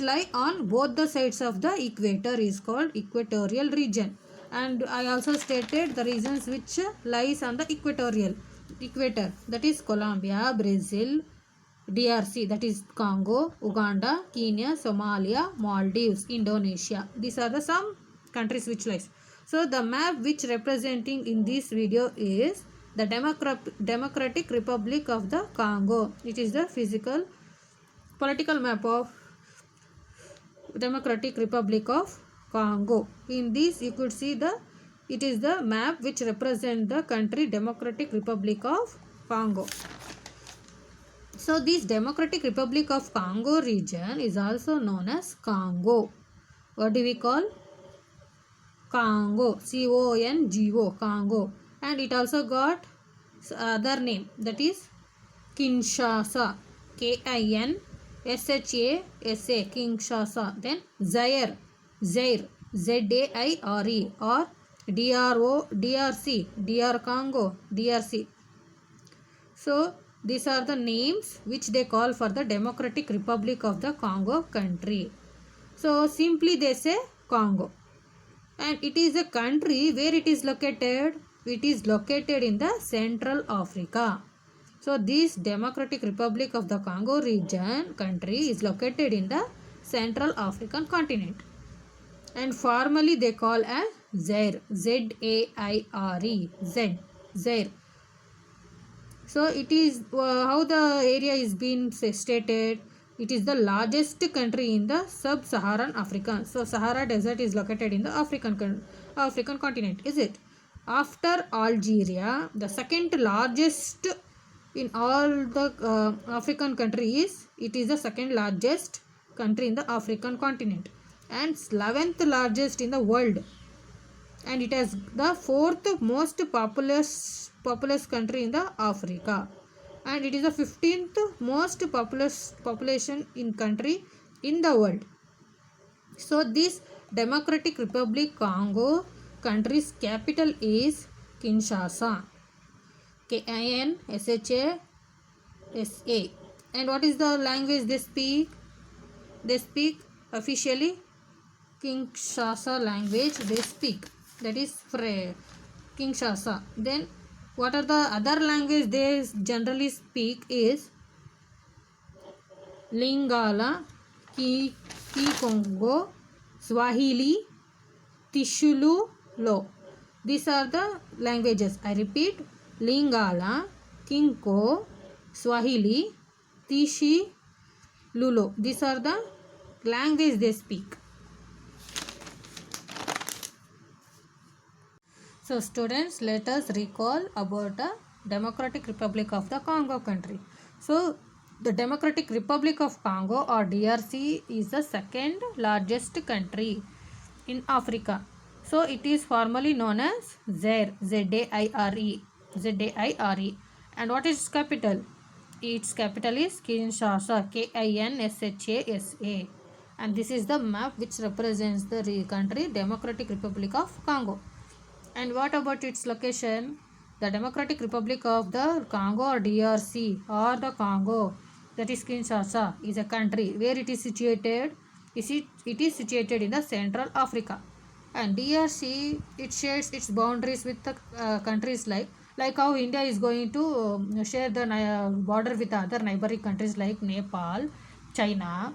lie on both the sides of the equator is called equatorial region. And I also stated the regions which lies on the equator, that is Colombia, Brazil, DRC, that is Congo, Uganda, Kenya, Somalia, Maldives, Indonesia. These are the some countries which lies. So the map which representing in this video is the Democratic Republic of the Congo. It is the physical political map of Democratic Republic of Congo. In this you could see it is the map which represent the country Democratic Republic of Congo. So this Democratic Republic of Congo region is also known as Congo. What do we call? Congo. Congo. Congo. And it also got other name, that is Kinshasa. Kinshasa. Kinshasa. Then Zaire. Zaire. Zaire or DRC. DR Congo. DRC. So these are the names which they call for the Democratic Republic of the Congo country. So simply they say Congo. And it is a country where it is located. It is located in the Central Africa. So this Democratic Republic of the Congo region country is located in the Central African continent. And formally they call as Zaire. Z-A-I-R-E. Zaire. So it is how the area is being stated. It is the largest country in the sub-Saharan Africa. So Sahara Desert is located in the African continent. Is it? After Algeria, the second largest in all the African countries, it is the second largest country in the African continent and 11th largest in the world. And it has the fourth most populous country in the Africa. And it is the 15th most population in country in the world. So this Democratic Republic Congo country's capital is Kinshasa. Kinshasa. And what is the language they speak? They speak officially Kinshasa language they speak. That is Kinshasa. Then what are the other language they generally speak is Lingala, Kikongo, Swahili, Tishululo. These are the languages. I repeat, Lingala, Kinko, Swahili, Tishululo. These are the language they speak. So students, let us recall about the Democratic Republic of the Congo country. So the Democratic Republic of Congo or DRC is the second largest country in Africa. So it is formally known as Zaire. Z-A-I-R-E. Z-A-I-R-E. And what is its capital? Its capital is Kinshasa. Kinshasa. And this is the map which represents the country Democratic Republic of Congo. And what about its location? The Democratic Republic of the Congo or DRC or the Congo, that is Kinshasa, is a country where it is situated. It is situated in the Central Africa. And DRC, it shares its boundaries with the countries like how India is going to share the border with other neighboring countries like Nepal, China,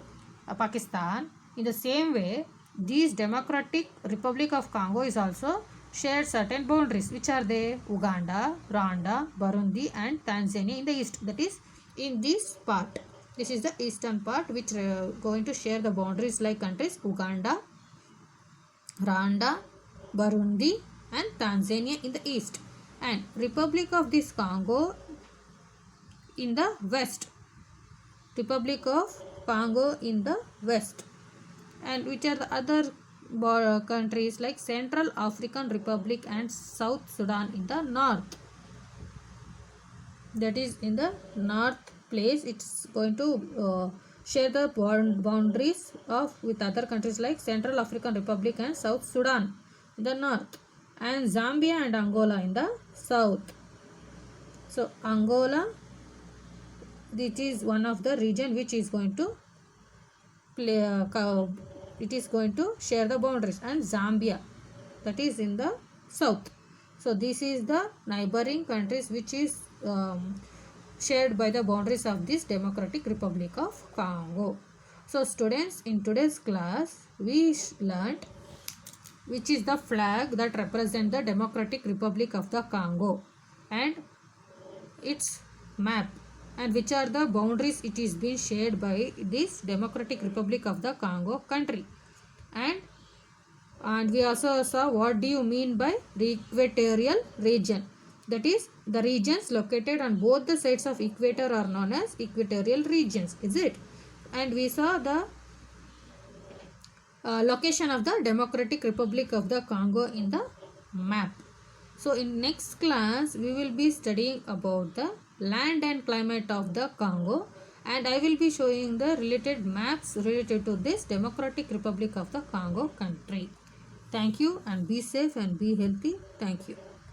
Pakistan. In the same way, this Democratic Republic of Congo is also share certain boundaries, which are they? Uganda, Rwanda, Burundi and Tanzania in the east. That is in this part. This is the eastern part which going to share the boundaries like countries Uganda, Rwanda, Burundi and Tanzania in the east. And Republic of this Congo in the west. Republic of Congo in the west. And which are the other countries like Central African Republic and South Sudan in the north. That is in the north place. It's going to share the boundaries with other countries like Central African Republic and South Sudan in the north, and Zambia and Angola in the south. So Angola, this is one of the region which is going to it is going to share the boundaries, and Zambia, that is in the south. So this is the neighboring countries which is shared by the boundaries of this Democratic Republic of Congo. So students, in today's class we learnt which is the flag that represents the Democratic Republic of the Congo and its map, and which are the boundaries it is being shared by this Democratic Republic of the Congo country. And we also saw what do you mean by equatorial region. That is, the regions located on both the sides of equator are known as equatorial regions, is it? And we saw the location of the Democratic Republic of the Congo in the map. So in next class we will be studying about the land and climate of the Congo, and I will be showing the related maps related to this Democratic Republic of the Congo country. Thank you, and be safe and be healthy. Thank you.